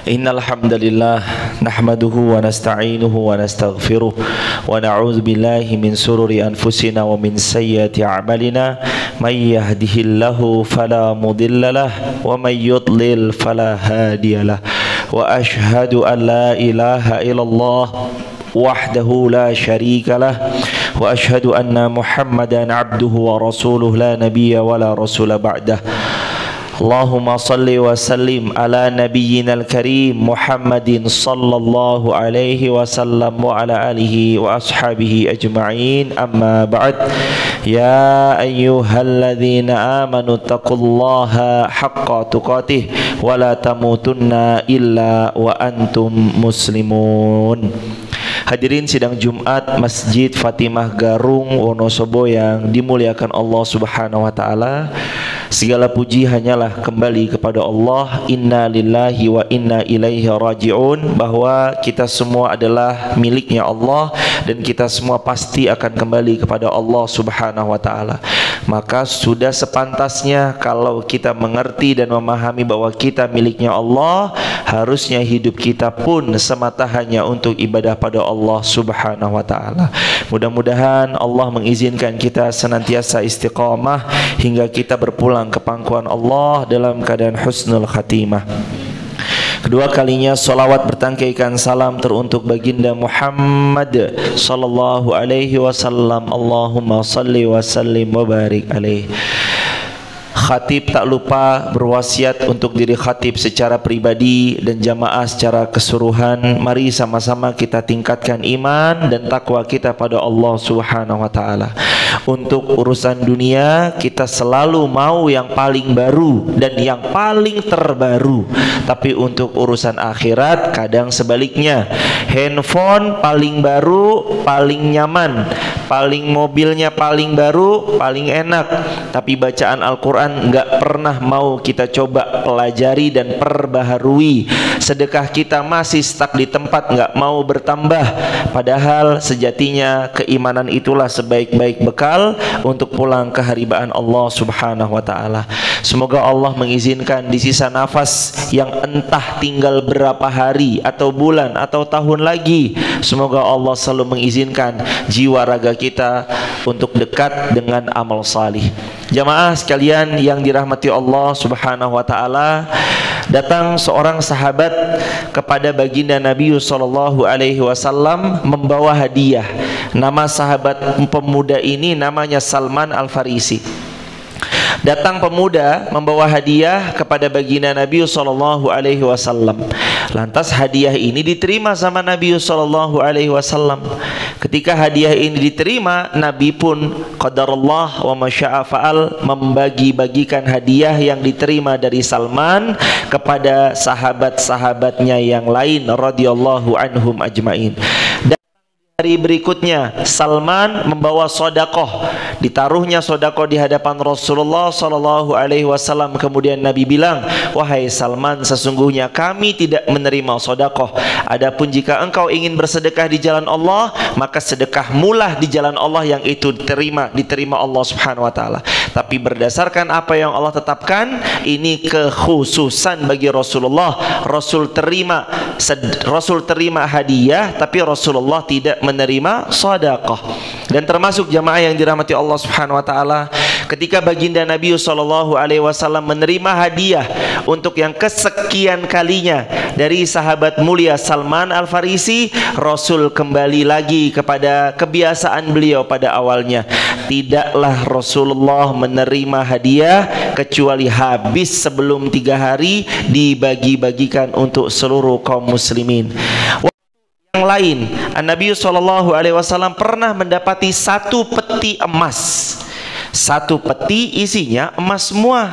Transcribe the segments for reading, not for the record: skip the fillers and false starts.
Innal hamdalillah nahmaduhu wa nasta'inuhu wa nastaghfiruh wa na'udzu billahi min sururi anfusina wa min sayyiati a'malina may yahdihillahu fala mudhillalah wa may yudlil fala hadiyalah wa ashhadu an la ilaha illallah wahdahu la syarika lah wa ashhadu anna Muhammadan abduhu wa rasuluh la nabiyya wa la rasula ba'dah. Allahumma salli wa sallim ala nabiyyina al-karim Muhammadin sallallahu alaihi wasallam wa ala alihi wa ashabihi ajma'in, amma ba'd. Ya ayyuhalladzina amanu taqullaha haqqa tuqatih wa la tamutunna illa wa antum muslimun. Hadirin sidang Jumat Masjid Fatimah Garung Wonosobo yang dimuliakan Allah Subhanahu wa taala. Segala puji hanyalah kembali kepada Allah. Inna lillahi wa inna ilaihi raji'un. Bahwa kita semua adalah miliknya Allah dan kita semua pasti akan kembali kepada Allah Subhanahu wa taala. Maka sudah sepantasnya kalau kita mengerti dan memahami bahwa kita miliknya Allah, harusnya hidup kita pun semata hanya untuk ibadah pada Allah Subhanahu wa taala. Mudah-mudahan Allah mengizinkan kita senantiasa istiqamah hingga kita berpulang ke pangkuan Allah dalam keadaan husnul khatimah. Kedua kalinya salawat bertangkaikan salam teruntuk baginda Muhammad sallallahu alaihi wasallam. Allahumma salli wa sallim wa barik alaihi. Khatib tak lupa berwasiat untuk diri khatib secara pribadi dan jamaah secara keseluruhan. Mari sama-sama kita tingkatkan iman dan takwa kita pada Allah Subhanahu wa taala. Untuk urusan dunia kita selalu mau yang paling baru dan yang paling terbaru. Tapi untuk urusan akhirat kadang sebaliknya. Handphone paling baru, paling nyaman, paling mobilnya paling baru, paling enak, tapi bacaan Al-Quran nggak pernah mau kita coba pelajari dan perbaharui. Sedekah kita masih stuck di tempat, nggak mau bertambah. Padahal sejatinya keimanan itulah sebaik-baik bekal untuk pulang ke haribaan Allah Subhanahu wa taala. Semoga Allah mengizinkan di sisa nafas yang entah tinggal berapa hari atau bulan atau tahun lagi, semoga Allah selalu mengizinkan jiwa raga kita untuk dekat dengan amal salih. Jamaah sekalian yang dirahmati Allah Subhanahu wa taala, datang seorang sahabat kepada baginda Nabi sallallahu alaihi wasallam membawa hadiah. Nama sahabat pemuda ini namanya Salman Al-Farisi. Datang pemuda membawa hadiah kepada baginda Nabi sallallahu alaihi wasallam. Lantas hadiah ini diterima sama Nabi sallallahu alaihi wasallam. Ketika hadiah ini diterima, Nabi pun qadarullah wa masya'a fa'al, membagi-bagikan hadiah yang diterima dari Salman kepada sahabat-sahabatnya yang lain radhiyallahu anhum ajmain. Hari berikutnya Salman membawa sodakoh, ditaruhnya sodakoh di hadapan Rasulullah sallallahu alaihi wasallam. Kemudian Nabi bilang, wahai Salman, sesungguhnya kami tidak menerima sodakoh. Adapun jika engkau ingin bersedekah di jalan Allah, maka sedekahmulah di jalan Allah yang itu diterima Allah Subhanahu wa taala. Tapi berdasarkan apa yang Allah tetapkan, ini kekhususan bagi Rasulullah. Rasul terima hadiah, tapi Rasulullah tidak menerima sedekah. Dan termasuk jamaah yang dirahmati Allah Subhanahu wa taala, ketika baginda Nabi sallallahu alaihi wasallam menerima hadiah untuk yang kesekian kalinya dari sahabat mulia Salman Al-Farisi, Rasul kembali lagi kepada kebiasaan beliau pada awalnya. Tidaklah Rasulullah menerima hadiah kecuali habis sebelum 3 hari dibagi-bagikan untuk seluruh kaum muslimin. Yang lain, Nabi SAW pernah mendapati 1 peti emas. 1 peti isinya emas semua.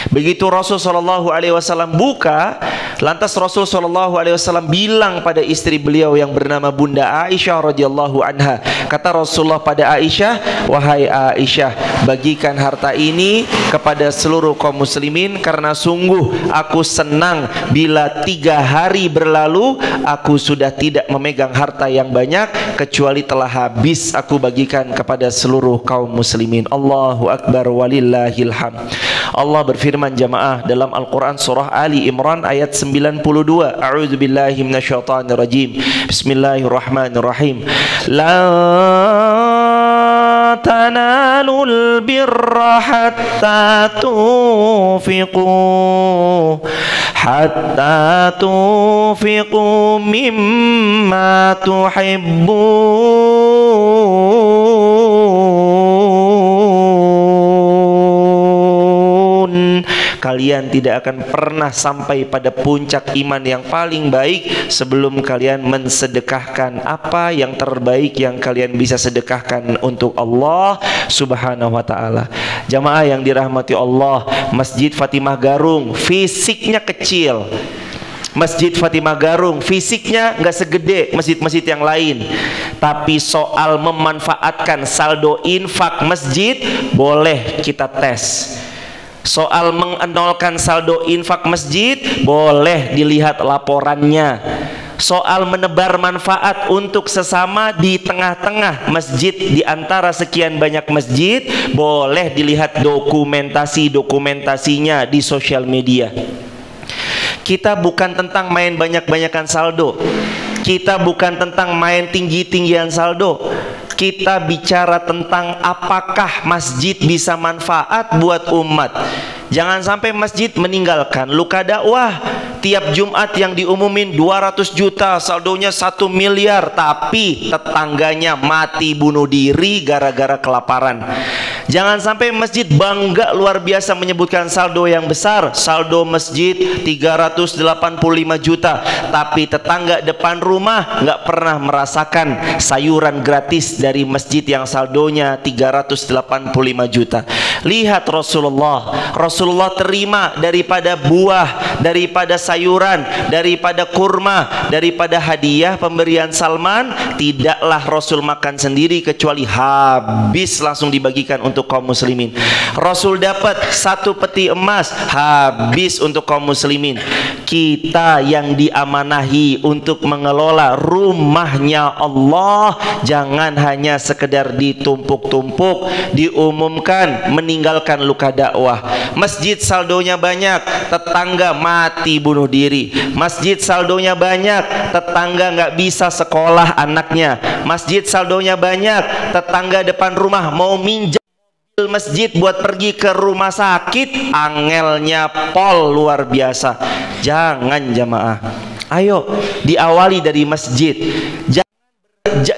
Begitu Rasul SAW buka, lantas Rasul SAW bilang pada istri beliau yang bernama Bunda Aisyah radhiyallahu anha Kata Rasulullah pada Aisyah, wahai Aisyah, bagikan harta ini kepada seluruh kaum muslimin, karena sungguh aku senang bila 3 hari berlalu aku sudah tidak memegang harta yang banyak kecuali telah habis aku bagikan kepada seluruh kaum muslimin. Allahu Akbar walillahil hamd. Allah berfirman jamaah dalam Al-Quran surah Ali Imran ayat 92. A'udzubillahi minasyaitonirrajim. Bismillahirrahmanirrahim. La tanalul birra hatta tunfiqu mimma tuhibbun. Kalian tidak akan pernah sampai pada puncak iman yang paling baik sebelum kalian mensedekahkan apa yang terbaik yang kalian bisa sedekahkan untuk Allah Subhanahu wa ta'ala. Jamaah yang dirahmati Allah, Masjid Fatimah Garung fisiknya kecil. Masjid Fatimah Garung fisiknya nggak segede masjid-masjid yang lain, tapi soal memanfaatkan saldo infak masjid boleh kita tes. Soal mengenolkan saldo infak masjid boleh dilihat laporannya. Soal menebar manfaat untuk sesama di tengah-tengah masjid di antara sekian banyak masjid boleh dilihat dokumentasinya di sosial media. Kita bukan tentang main banyak-banyakan saldo. Kita bukan tentang main tinggi-tinggian saldo. Kita bicara tentang apakah masjid bisa manfaat buat umat. Jangan sampai masjid meninggalkan luka dakwah. Tiap Jumat yang diumumin 200 juta, saldonya 1 miliar, tapi tetangganya mati bunuh diri gara-gara kelaparan. Jangan sampai masjid bangga luar biasa menyebutkan saldo yang besar. Saldo masjid 385 juta, tapi tetangga depan rumah nggak pernah merasakan sayuran gratis dari masjid yang saldonya 385 juta. Lihat Rasulullah terima daripada buah, daripada sayuran, daripada kurma, daripada hadiah pemberian Salman. Tidaklah Rasul makan sendiri kecuali habis langsung dibagikan untuk kaum muslimin. Rasul dapat 1 peti emas, habis untuk kaum muslimin. Kita yang diamanahi untuk mengelola rumahnya Allah, jangan hanya sekedar ditumpuk-tumpuk, diumumkan, meninggalkan luka dakwah. Masjid saldonya banyak, tetangga mati bunuh diri. Masjid saldonya banyak, tetangga nggak bisa sekolah anaknya. Masjid saldonya banyak, tetangga depan rumah mau minjam masjid buat pergi ke rumah sakit, angelnya pol luar biasa. Jangan jamaah, ayo diawali dari masjid.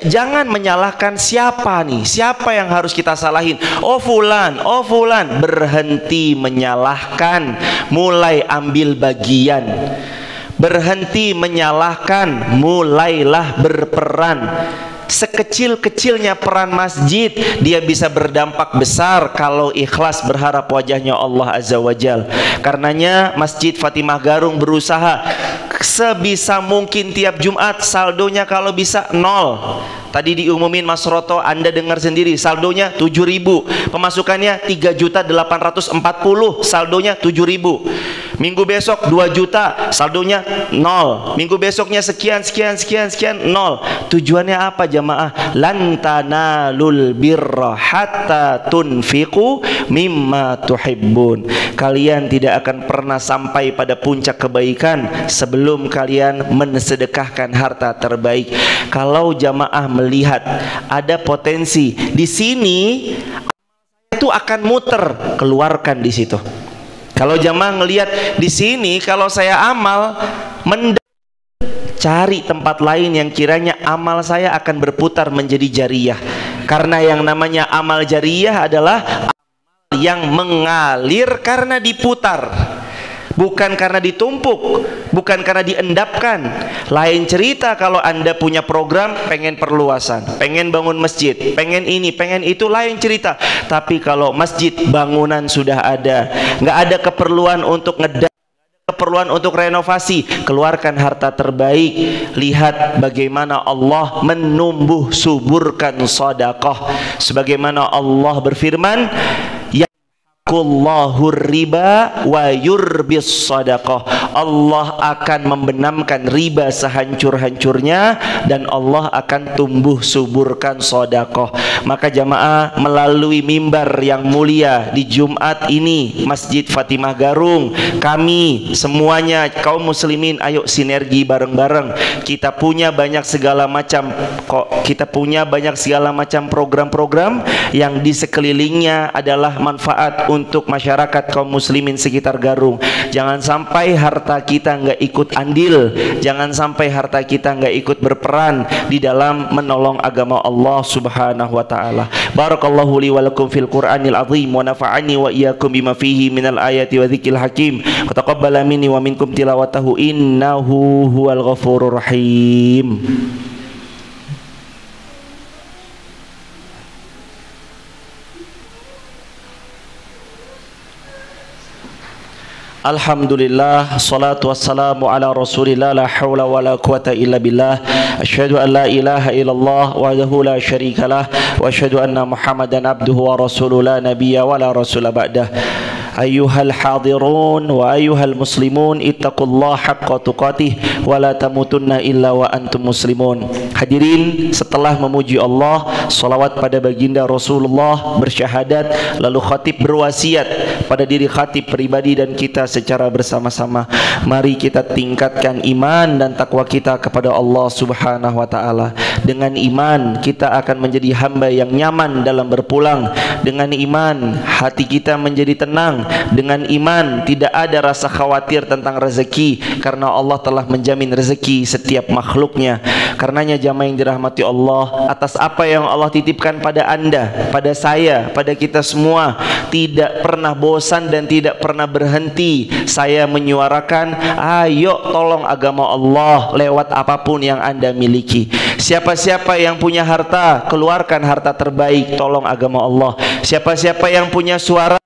Jangan menyalahkan siapa nih, siapa yang harus kita salahin. Oh fulan, berhenti menyalahkan, mulai ambil bagian. Berhenti menyalahkan, mulailah berperan. Sekecil-kecilnya peran masjid, dia bisa berdampak besar kalau ikhlas berharap wajahnya Allah Azza wa Jal. Karenanya Masjid Fatimah Garung berusaha sebisa mungkin tiap Jumat saldonya kalau bisa 0. Tadi diumumin Mas Roto, Anda dengar sendiri, saldonya 7.000, pemasukannya 3.840, saldonya 7.000. Minggu besok 2 juta, saldonya 0. Minggu besoknya sekian 0. Tujuannya apa jamaah? Lan tanalul birra hatta tunfiqu mimma tuhibbun. Kalian tidak akan pernah sampai pada puncak kebaikan sebelum kalian mensedekahkan harta terbaik. Kalau jamaah melihat ada potensi di sini, itu akan muter, keluarkan di situ. Kalau jamaah ngelihat di sini, kalau saya amal, cari tempat lain yang kiranya amal saya akan berputar menjadi jariyah. Karena yang namanya amal jariyah adalah amal yang mengalir karena diputar, bukan karena ditumpuk, bukan karena diendapkan. Lain cerita kalau Anda punya program, pengen perluasan, pengen bangun masjid, pengen ini, pengen itu, lain cerita. Tapi kalau masjid bangunan sudah ada, nggak ada keperluan untuk keperluan untuk renovasi, keluarkan harta terbaik. Lihat bagaimana Allah menumbuh suburkan sedekah. Sebagaimana Allah berfirman, Yaqullahu riba wa yurbis sadaqah. Allah akan membenamkan riba sehancur-hancurnya dan Allah akan tumbuh suburkan sedekah. Maka jamaah, melalui mimbar yang mulia di Jumat ini Masjid Fatimah Garung, kami semuanya kaum muslimin, ayo sinergi bareng-bareng. Kita punya banyak segala macam program-program yang di sekelilingnya adalah manfaat untuk masyarakat kaum muslimin sekitar Garung. Jangan sampai harta kita nggak ikut andil, jangan sampai harta kita nggak ikut berperan di dalam menolong agama Allah Subhanahu wa taala. Barakallahu li wa lakum fil Qur'anil azim wa nafa'ani wa iyyakum bima fihi minal ayati wa dzikril hakim. Wa taqabbala minni wa minkum tilawatahu innahu huwal ghafurur rahim. Alhamdulillah, salatu wassalamu ala rasulillah, la hawla wa la quwata illa billah. Asyhadu an la ilaha illallah wahdahu la syarikalah wa asyhadu anna Muhammadan abduhu wa rasuluh, la nabiyya wa la rasula ba'dah. Ayyuhal hadirun wa ayyuhal muslimun, ittaqullah haqqa tuqatih wa la tamutunna illa wa antum muslimun. Hadirin, setelah memuji Allah, salawat pada baginda Rasulullah, bersyahadat, lalu khatib berwasiat pada diri khatib pribadi dan kita secara bersama-sama, mari kita tingkatkan iman dan takwa kita kepada Allah Subhanahu wa taala. Dengan iman kita akan menjadi hamba yang nyaman dalam berpulang. Dengan iman hati kita menjadi tenang. Dengan iman tidak ada rasa khawatir tentang rezeki, karena Allah telah menjamin rezeki setiap makhluknya. Karenanya jamaah yang dirahmati Allah, atas apa yang Allah titipkan pada Anda, pada saya, pada kita semua, tidak pernah bosan dan tidak pernah berhenti saya menyuarakan, ayo tolong agama Allah lewat apapun yang Anda miliki. Siapa-siapa yang punya harta, keluarkan harta terbaik, tolong agama Allah. Siapa-siapa yang punya suara,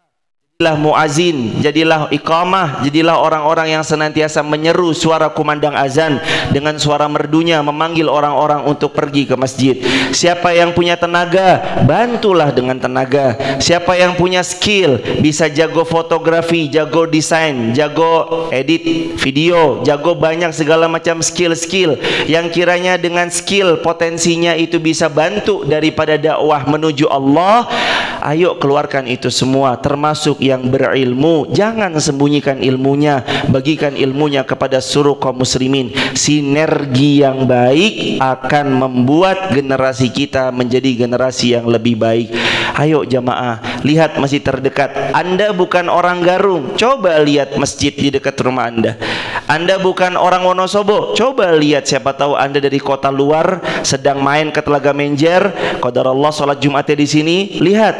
jadilah muazin, jadilah iqamah, jadilah orang-orang yang senantiasa menyeru suara kumandang azan dengan suara merdunya, memanggil orang-orang untuk pergi ke masjid. Siapa yang punya tenaga, bantulah dengan tenaga. Siapa yang punya skill, bisa jago fotografi, jago desain, jago edit video, jago banyak segala macam skill-skill yang kiranya dengan skill potensinya itu bisa bantu daripada dakwah menuju Allah. Ayo keluarkan itu semua, termasuk yang berilmu. Jangan sembunyikan ilmunya, bagikan ilmunya kepada seluruh kaum muslimin. Sinergi yang baik akan membuat generasi kita menjadi generasi yang lebih baik. Ayo jamaah, lihat masjid terdekat. Anda bukan orang Garung, coba lihat masjid di dekat rumah Anda. Anda bukan orang Wonosobo, coba lihat, siapa tahu Anda dari kota luar sedang main ke Telaga Menjer, qadarullah sholat Jumatnya di sini. Lihat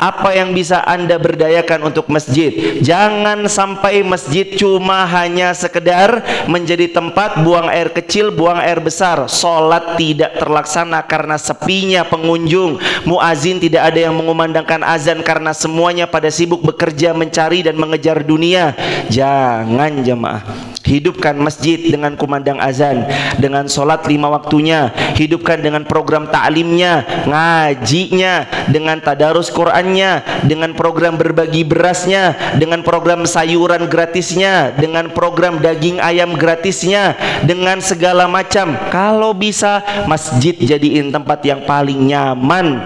apa yang bisa Anda berdayakan untuk masjid. Jangan sampai masjid cuma hanya sekedar menjadi tempat buang air kecil, buang air besar. Sholat tidak terlaksana karena sepinya pengunjung. Muazin tidak ada yang mengumandangkan azan karena semuanya pada sibuk bekerja, mencari dan mengejar dunia. Jangan jemaah. Hidupkan masjid dengan kumandang azan, dengan sholat 5 waktunya. Hidupkan dengan program ta'limnya, ngajinya, dengan tadarus Qur'annya, dengan program berbagi berasnya, dengan program sayuran gratisnya, dengan program daging ayam gratisnya, dengan segala macam. Kalau bisa masjid jadiin tempat yang paling nyaman,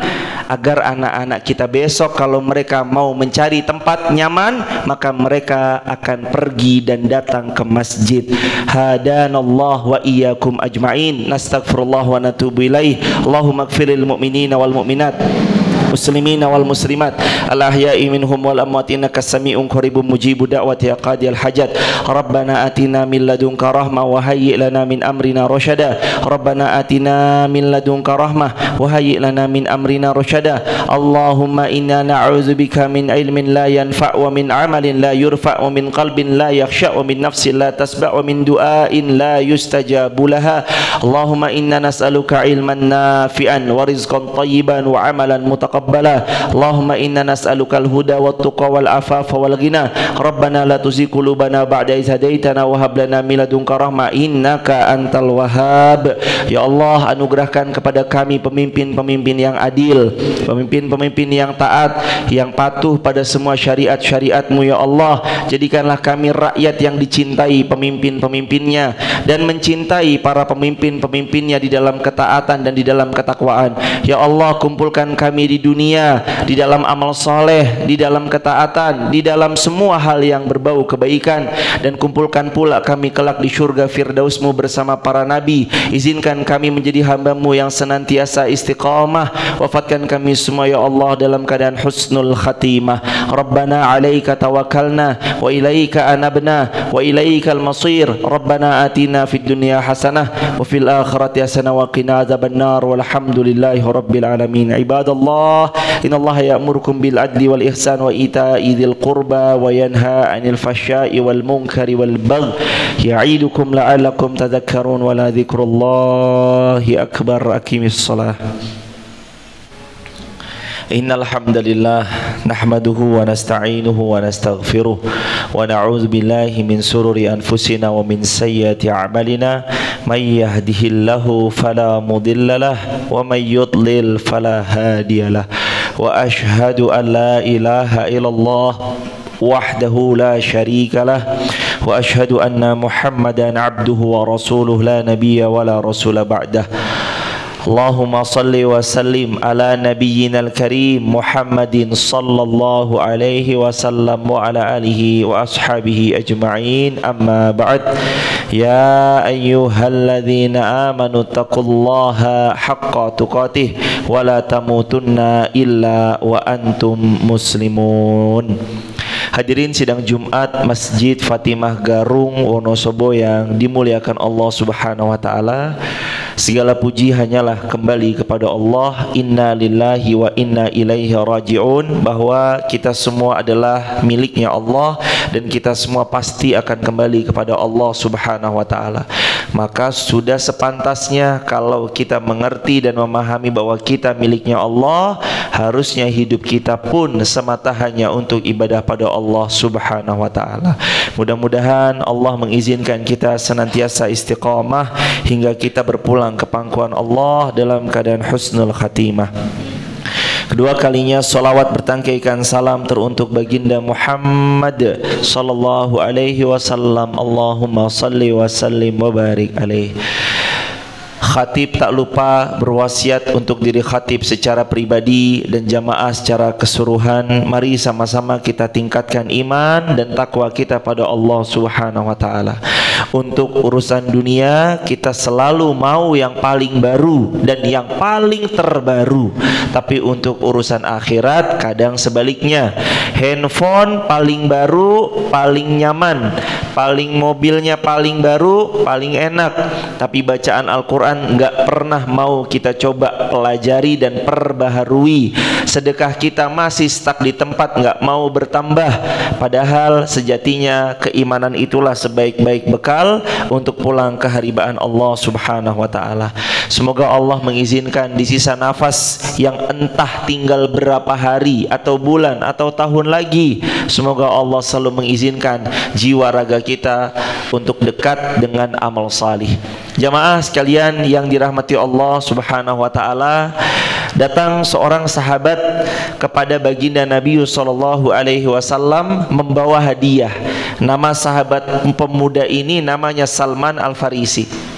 agar anak-anak kita besok kalau mereka mau mencari tempat nyaman, maka mereka akan pergi dan datang ke masjid. Hadanallah wa iyyakum ajma'in. Nastaghfirullah wa natubu ilaih. Allahumma ighfirlil mu'minina wal mu'minat, muslimina wal muslimat, al ahya'i minhum wal amwat, innaka sami'un qaribun mujibu da'wati qadiyal hajat. Rabbana atina min ladunka rahmah wa hayyi' lana min amrina rasyada. Rabbana atina min ladunka rahmah wa hayyi' lana min amrina rasyada. Allahumma inna na'udzubika min ilmin la yanfa' wa min amalin la yurfa' wa min qalbin la yakhsha' wa min nafsin la tasba' wa min du'ain la yustajabu laha. Allahumma inna nas'aluka ilman nafi'an wa rizqan tayyiban wa amalan mutaqabbalan taqabbala. Allahumma inna nas'alukal huda wat tuqa wal afafa wal ghina. Rabbana la tuzigh qulubana ba'da idh hadaitana wa hab lana min ladunka rahmah innaka antal wahhab. Ya Allah, anugerahkan kepada kami pemimpin-pemimpin yang adil, pemimpin-pemimpin yang taat, yang patuh pada semua syariat-syariat-Mu ya Allah. Jadikanlah kami rakyat yang dicintai pemimpin-pemimpinnya dan mencintai para pemimpin-pemimpinnya di dalam ketaatan dan di dalam ketakwaan. Ya Allah, kumpulkan kami di dunia di dalam amal soleh, di dalam ketaatan, di dalam semua hal yang berbau kebaikan, dan kumpulkan pula kami kelak di surga Firdaus-Mu bersama para nabi. Izinkan kami menjadi hamba-Mu yang senantiasa istiqamah. Wafatkan kami semua ya Allah dalam keadaan husnul khatimah. Rabbana alaika tawakkalna wa ilaika anabna wa ilaikal masir. Rabbana atina fid dunya hasanah wa fil akhirati hasanah wa qina adzabannar walhamdulillahi rabbil alamin. Ibadallah, innallaha ya'murukum bil adli wal ihsan wa ita'i dzil qurba wa yanha 'anil fahsya'i wal munkari wal baghi ya'idukum la'allakum tadhakkarun wa la dzikrullahi akbar. Aqimis shalah. Innal hamdalillah nahmaduhu wa nasta'inuhu wa nastaghfiruh wa na'udzu billahi min sururi anfusina wa min sayyiati a'malina. May yahdihillahu fala mudhillalah wa may yudlil fala hadiyalah. Wa ashhadu an la ilaha illallah wahdahu la syarika lah wa ashhadu anna Muhammadan abduhu wa rasuluh la nabiyya wa la rasula ba'dah. Allahumma salli wa sallim ala nabiyyinal karim Muhammadin sallallahu alaihi wasallam wa ala alihi wa ashabihi ajma'in. Amma ba'd. Ya ayyuhalladzina amanu taqullaha haqqa tuqatih wa la tamutunna illa wa antum muslimun. Hadirin sidang Jumat Masjid Fatimah Garung Wonosobo yang dimuliakan Allah Subhanahu wa taala. Segala puji hanyalah kembali kepada Allah. Inna lillahi wa inna ilaihi raji'un. Bahwa kita semua adalah miliknya Allah dan kita semua pasti akan kembali kepada Allah Subhanahu wa taala. Maka sudah sepantasnya kalau kita mengerti dan memahami bahwa kita miliknya Allah, harusnya hidup kita pun semata hanya untuk ibadah pada Allah Subhanahu wa taala. Mudah-mudahan Allah mengizinkan kita senantiasa istiqamah hingga kita berpulang ke pangkuan Allah dalam keadaan husnul khatimah. Kedua kalinya salawat bertangkaikan salam teruntuk baginda Muhammad sallallahu alaihi wasallam. Allahumma salli wa sallim wa barik alaihi. Khatib tak lupa berwasiat untuk diri khatib secara pribadi dan jamaah secara keseluruhan. Mari sama-sama kita tingkatkan iman dan takwa kita pada Allah Subhanahu wa taala. Untuk urusan dunia kita selalu mau yang paling baru dan yang paling terbaru. Tapi untuk urusan akhirat kadang sebaliknya. Handphone paling baru, paling nyaman, paling mobilnya paling baru, paling enak, tapi bacaan Al-Quran nggak pernah mau kita coba pelajari dan perbaharui. Sedekah kita masih stuck di tempat, nggak mau bertambah. Padahal sejatinya keimanan itulah sebaik-baik bekal untuk pulang ke haribaan Allah Subhanahu wa taala. Semoga Allah mengizinkan di sisa nafas yang entah tinggal berapa hari atau bulan atau tahun lagi, semoga Allah selalu mengizinkan jiwa raga kita untuk dekat dengan amal salih. Jamaah sekalian yang dirahmati Allah Subhanahu wa taala, datang seorang sahabat kepada baginda Nabi sallallahu alaihi wasallam membawa hadiah. Nama sahabat pemuda ini namanya Salman Al-Farisi.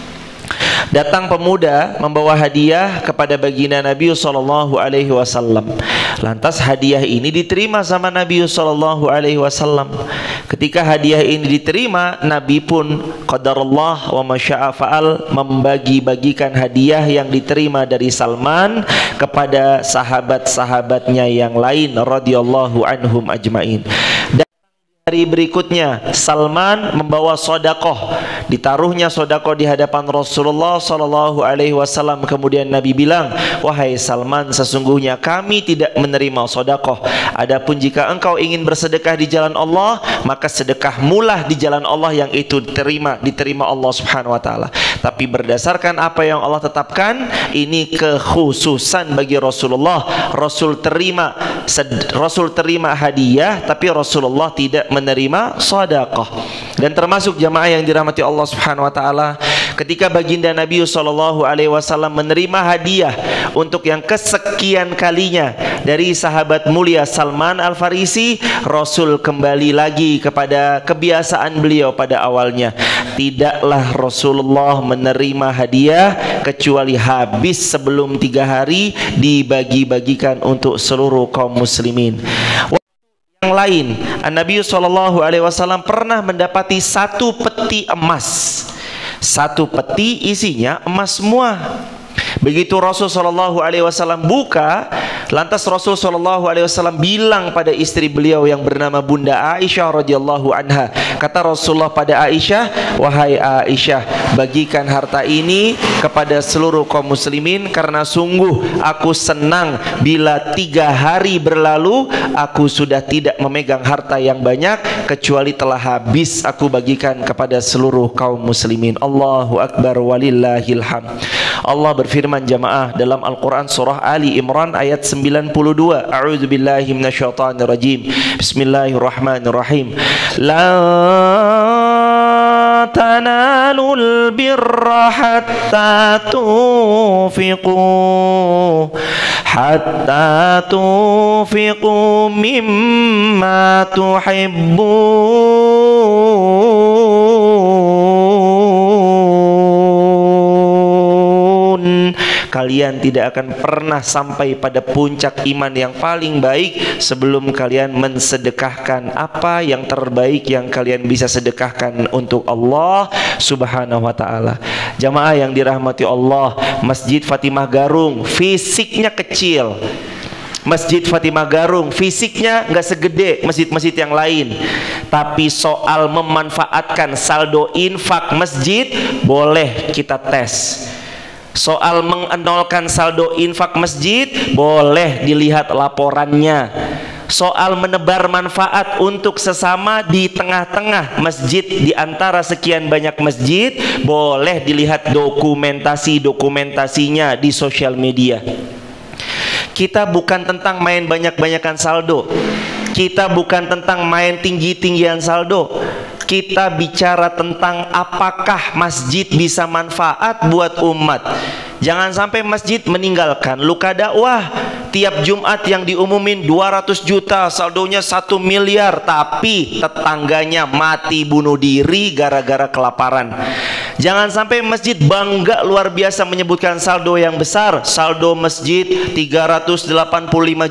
Datang pemuda membawa hadiah kepada baginda Nabi sallallahu alaihi wasallam. Lantas hadiah ini diterima sama Nabi sallallahu alaihi wasallam. Ketika hadiah ini diterima, Nabi pun qadarullah wa masya'a fa'al, membagi-bagikan hadiah yang diterima dari Salman kepada sahabat-sahabatnya yang lain radhiyallahu anhum ajmain. Hari berikutnya Salman membawa sodakoh, ditaruhnya sodakoh di hadapan Rasulullah SAW. Kemudian Nabi bilang, wahai Salman, sesungguhnya kami tidak menerima sodakoh. Adapun jika engkau ingin bersedekah di jalan Allah, maka sedekahmulah di jalan Allah, yang itu diterima Allah Subhanahu Wa Taala. Tapi berdasarkan apa yang Allah tetapkan, ini kekhususan bagi Rasulullah. Rasul terima hadiah, tapi Rasulullah tidak menerima sedekah. Dan termasuk jamaah yang dirahmati Allah Subhanahu Wa Taala, ketika baginda Nabi SAW menerima hadiah untuk yang kesekian kalinya dari sahabat mulia Salman Al-Farisi, Rasul kembali lagi kepada kebiasaan beliau pada awalnya. Tidaklah Rasulullah menerima hadiah kecuali habis sebelum 3 hari dibagi-bagikan untuk seluruh kaum muslimin. Yang lain, Nabi SAW pernah mendapati 1 peti emas. 1 peti isinya emas semua. Begitu Rasul SAW buka, lantas Rasul SAW bilang pada istri beliau yang bernama Bunda Aisyah radhiyallahu anha. Kata Rasulullah pada Aisyah, wahai Aisyah, bagikan harta ini kepada seluruh kaum muslimin, karena sungguh aku senang bila 3 hari berlalu aku sudah tidak memegang harta yang banyak, kecuali telah habis aku bagikan kepada seluruh kaum muslimin. Allahu Akbar walillahil hamd. Allah berfirman jamaah dalam Al-Quran surah Ali Imran ayat 92. A'udzubillahi minasyaitonirrajim. Bismillahirrahmanirrahim. La tanalul birra hatta tunfiqu mimma tuhibbun. Kalian tidak akan pernah sampai pada puncak iman yang paling baik sebelum kalian mensedekahkan apa yang terbaik yang kalian bisa sedekahkan untuk Allah Subhanahu Wa Taala. Jamaah yang dirahmati Allah, Masjid Fatimah Garung fisiknya kecil. Masjid Fatimah Garung fisiknya nggak segede masjid-masjid yang lain, tapi soal memanfaatkan saldo infak masjid boleh kita tes. Soal mengenolkan saldo infak masjid boleh dilihat laporannya. Soal menebar manfaat untuk sesama di tengah-tengah masjid, di antara sekian banyak masjid, boleh dilihat dokumentasinya di sosial media. Kita bukan tentang main banyak-banyakan saldo, kita bukan tentang main tinggi-tinggian saldo. Kita bicara tentang apakah masjid bisa manfaat buat umat. Jangan sampai masjid meninggalkan luka dakwah. Tiap Jumat yang diumumin 200 juta, saldonya 1 miliar, tapi tetangganya mati bunuh diri gara-gara kelaparan. Jangan sampai masjid bangga luar biasa menyebutkan saldo yang besar, saldo masjid 385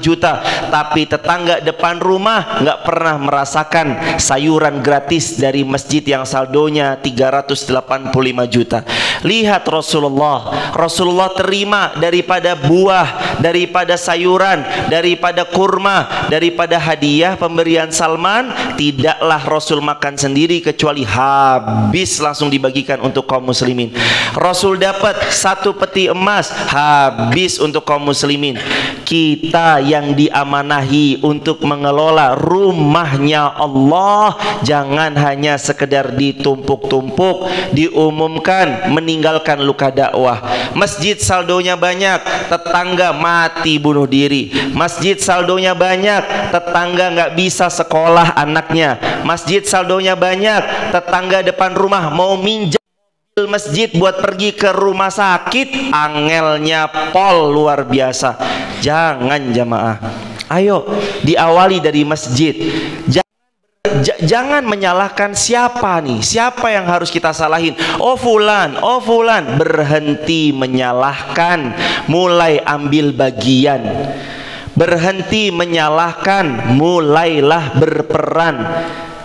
juta, tapi tetangga depan rumah nggak pernah merasakan sayuran gratis dari masjid yang saldonya 385 juta. Lihat Rasulullah terima daripada buah, daripada sayuran, daripada kurma, daripada hadiah pemberian Salman. Tidaklah Rasul makan sendiri kecuali habis langsung dibagikan untuk kaum muslimin. Rasul dapat 1 peti emas, habis untuk kaum muslimin. Kita yang diamanahi untuk mengelola rumahnya Allah, jangan hanya sekedar ditumpuk-tumpuk, diumumkan, meninggalkan luka dakwah. Masjid saldonya banyak, tetangga mati bunuh diri. Masjid saldonya banyak, tetangga nggak bisa sekolah anaknya. Masjid saldonya banyak, tetangga depan rumah mau minjam masjid buat pergi ke rumah sakit, angelnya pol luar biasa. Jangan jamaah, ayo diawali dari masjid. Jangan menyalahkan siapa nih, siapa yang harus kita salahin. Oh fulan, berhenti menyalahkan, mulai ambil bagian. Berhenti menyalahkan, mulailah berperan.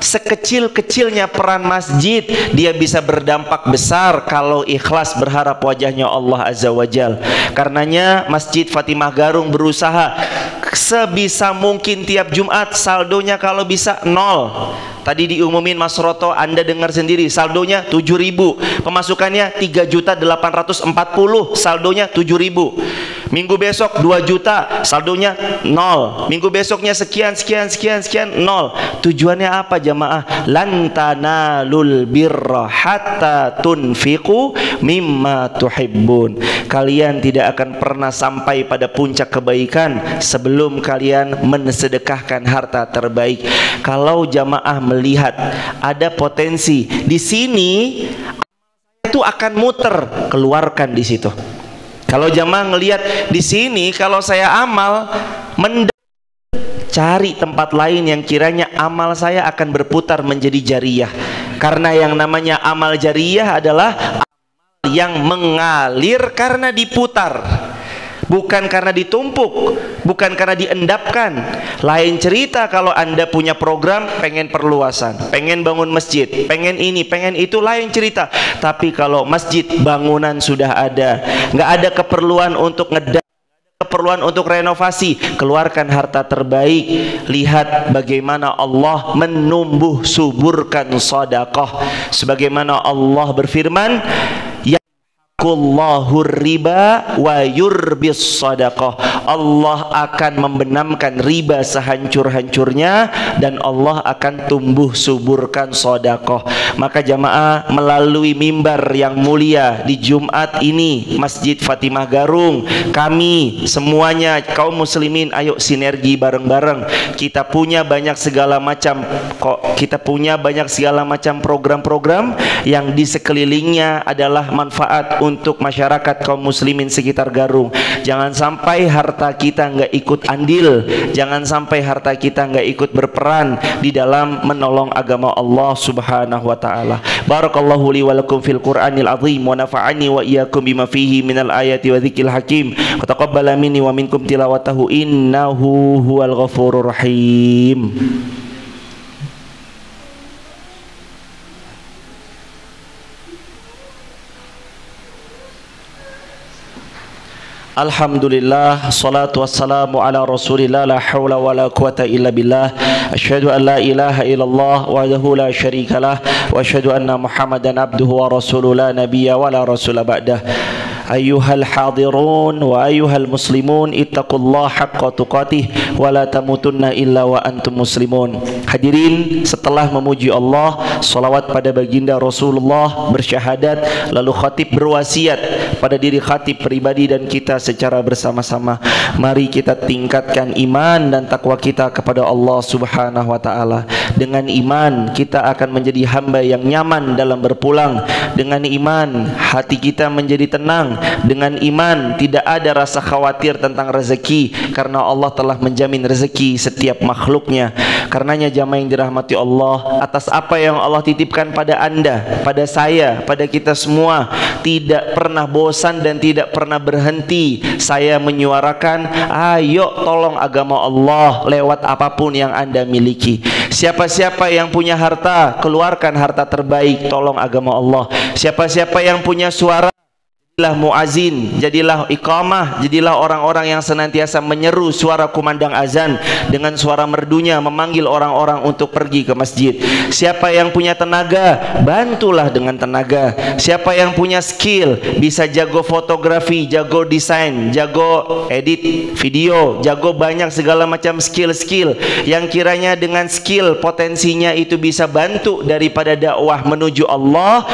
Sekecil-kecilnya peran masjid, dia bisa berdampak besar kalau ikhlas berharap wajahnya Allah Azza wa Jal. Karenanya Masjid Fatimah Garung berusaha sebisa mungkin tiap Jumat saldonya kalau bisa 0. Tadi diumumin Mas Roto, Anda dengar sendiri, saldonya 7.000, pemasukannya 3.840.000, saldonya 7.000. Minggu besok 2 juta, saldonya 0. Minggu besoknya sekian 0. Tujuannya apa jamaah? Lan tanalul birra hatta tunfiqu mimma tuhibbun. Kalian tidak akan pernah sampai pada puncak kebaikan sebelum kalian mensedekahkan harta terbaik. Kalau jamaah melihat ada potensi di sini, itu akan muter, keluarkan di situ. Kalau jamaah ngelihat di sini, kalau saya amal, cari tempat lain yang kiranya amal saya akan berputar menjadi jariyah. Karena yang namanya amal jariyah adalah amal yang mengalir karena diputar, bukan karena ditumpuk, bukan karena diendapkan. Lain cerita kalau Anda punya program, pengen perluasan, pengen bangun masjid, pengen ini, pengen itu, lain cerita. Tapi kalau masjid bangunan sudah ada, nggak ada keperluan untuk keperluan untuk renovasi, keluarkan harta terbaik. Lihat bagaimana Allah menumbuh suburkan sedekah. Sebagaimana Allah berfirman, Allahu riba wa yurbis sadaqah. Allah akan membenamkan riba sehancur-hancurnya dan Allah akan tumbuh suburkan sedekah. Maka jamaah, melalui mimbar yang mulia di Jumat ini Masjid Fatimah Garung, kami semuanya kaum muslimin, ayo sinergi bareng-bareng. Kita punya banyak segala macam program-program yang di sekelilingnya adalah manfaat untuk masyarakat kaum muslimin sekitar Garung. Jangan sampai harta kita nggak ikut andil, jangan sampai harta kita nggak ikut berperan di dalam menolong agama Allah Subhanahu wa taala. Barakallahu li wa lakum fil Qur'anil azim wa nafa'ani wa iyyakum bima fihi minal ayati wa dzikril hakim. Wa taqabbala minni wa minkum tilawatahu innahu huwal ghafurur rahim. Alhamdulillah, salatu wassalamu ala rasulillah, la hawla wa la quwata illa billah. Asyhadu an la ilaha illallah wahdahu la syarikalah, wa asyhadu anna Muhammadan abduhu wa rasuluhu, la nabiyya wa la rasula ba'dah. Ayyuhal hadirun wa ayyuhal muslimun, ittaqullaha haqqa tuqatih wa la tamutunna illa wa antum muslimun. Hadirin, setelah memuji Allah, salawat pada baginda Rasulullah, bersyahadat, lalu khatib berwasiat pada diri khatib pribadi dan kita secara bersama-sama, mari kita tingkatkan iman dan takwa kita kepada Allah Subhanahu wa taala. Dengan iman kita akan menjadi hamba yang nyaman dalam berpulang. Dengan iman hati kita menjadi tenang. Dengan iman tidak ada rasa khawatir tentang rezeki, karena Allah telah menjamin rezeki setiap makhluknya. Karenanya jamaah yang dirahmati Allah, atas apa yang Allah titipkan pada Anda, pada saya, pada kita semua, tidak pernah bosan dan tidak pernah berhenti saya menyuarakan, ayo tolong agama Allah lewat apapun yang Anda miliki. Siapa-siapa yang punya harta, keluarkan harta terbaik, tolong agama Allah. Siapa-siapa yang punya suara, jadilah muazin, jadilah iqamah, jadilah orang-orang yang senantiasa menyeru suara kumandang azan dengan suara merdunya, memanggil orang-orang untuk pergi ke masjid. Siapa yang punya tenaga, bantulah dengan tenaga. Siapa yang punya skill, bisa jago fotografi, jago desain, jago edit video, jago banyak segala macam skill-skill yang kiranya dengan skill potensinya itu bisa bantu daripada dakwah menuju Allah.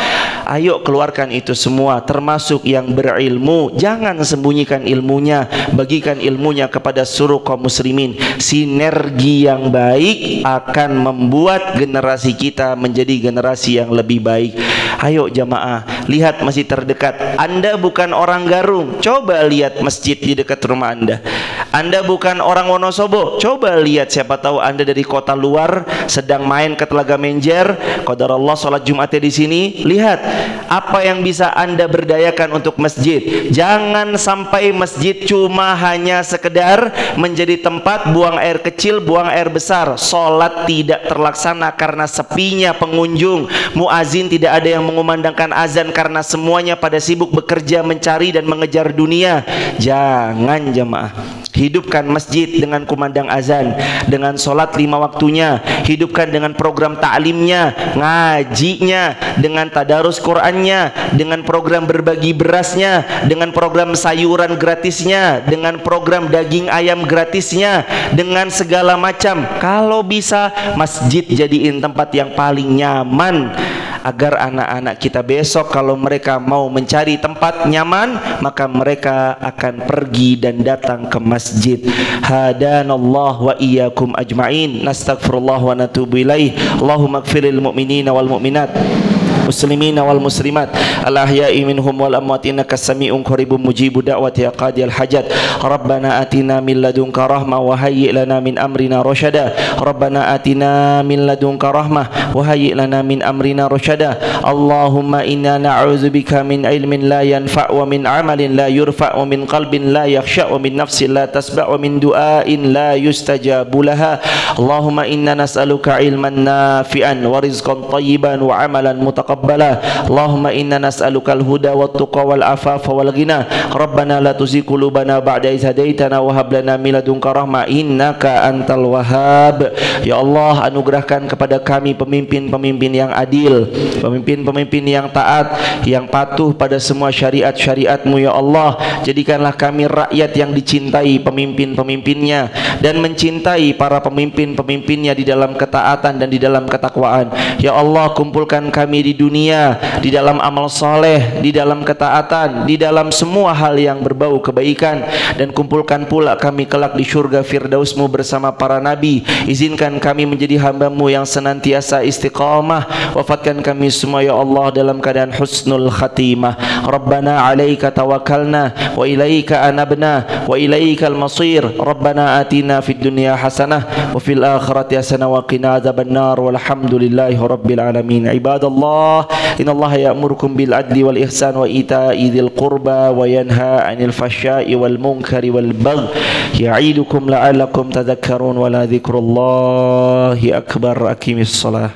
Ayo keluarkan itu semua, termasuk yang berilmu. Jangan sembunyikan ilmunya, bagikan ilmunya kepada seluruh kaum muslimin. Sinergi yang baik akan membuat generasi kita menjadi generasi yang lebih baik. Ayo jamaah, lihat masjid terdekat. Anda bukan orang Garung, coba lihat masjid di dekat rumah Anda. Anda bukan orang Wonosobo, coba lihat, siapa tahu Anda dari kota luar sedang main ke Telaga Menjer, qadarullah sholat Jumatnya di sini. Lihat Apa yang bisa Anda berdayakan untuk masjid? Jangan sampai masjid cuma hanya sekedar menjadi tempat buang air kecil, buang air besar. Salat tidak terlaksana karena sepinya pengunjung. Muazin tidak ada yang mengumandangkan azan karena semuanya pada sibuk bekerja, mencari dan mengejar dunia. Jangan jemaah. Hidupkan masjid dengan kumandang azan, dengan sholat 5 waktunya. Hidupkan dengan program ta'limnya, ngajinya, dengan tadarus Qur'annya, dengan program berbagi berasnya, dengan program sayuran gratisnya, dengan program daging ayam gratisnya, dengan segala macam. Kalau bisa masjid jadiin tempat yang paling nyaman, agar anak-anak kita besok kalau mereka mau mencari tempat nyaman, maka mereka akan pergi dan datang ke masjid. Hadanallah wa iyyakum ajma'in. Nastaghfirullah wa natubu ilaih. Allahumma ighfiril mu'minina wal mu'minat, muslimina wal muslimat, al ahya'i minhum wal amwat, innaka sami'un qaribun mujibu da'wati ya qadiyal hajat. Rabbana atina min ladunka rahmah wa hayyi' lana min amrina rasyada. Rabbana atina min ladunka rahmah wa hayyi' lana min amrina rasyada. Allahumma inna na'udzubika min ilmin la yanfa' wa min amalin la yurfa' wa min qalbin la yakhsha' wa min nafsin la tasba' wa min du'ain la yustajabu laha. Allahumma inna nas'aluka ilman nafi'an wa rizqan tayyiban wa amalan mutaqabbala. Allahumma inna nas'aluka al-huda wat tuqa wal afafa wal ghina. Rabbana la tuzigh qulubana ba'da idh hadaitana wa hab lana min ladunka rahmah innaka antal wahhab. Ya Allah, anugerahkan kepada kami pemimpin-pemimpin yang adil, pemimpin-pemimpin yang taat, yang patuh pada semua syariat-syariat-Mu ya Allah. Jadikanlah kami rakyat yang dicintai pemimpin-pemimpinnya dan mencintai para pemimpin-pemimpinnya di dalam ketaatan dan di dalam ketakwaan. Ya Allah, kumpulkan kami di dunia di dalam amal soleh, di dalam ketaatan, di dalam semua hal yang berbau kebaikan, dan kumpulkan pula kami kelak di surga firdaus-Mu bersama para nabi. Izinkan kami menjadi hamba-Mu yang senantiasa istiqamah. Wafatkan kami semua ya Allah dalam keadaan husnul khatimah. Rabbana alaika tawakkalna wa ilaika anabna wa ilaikal masir. Rabbana atina fid dunya hasanah wa fil akhirati hasanah wa qina adzabannar. Walhamdulillahi rabbil alamin. Ibadallah, innallaha ya'murukum bil adli wal ihsan wa ita'i dzil qurba wa yanha 'anil fahsya'i wal munkari wal baghi ya'idukum la'allakum tadhakkarun. Wa la dzikrullahi akbar. Aqimis shalah.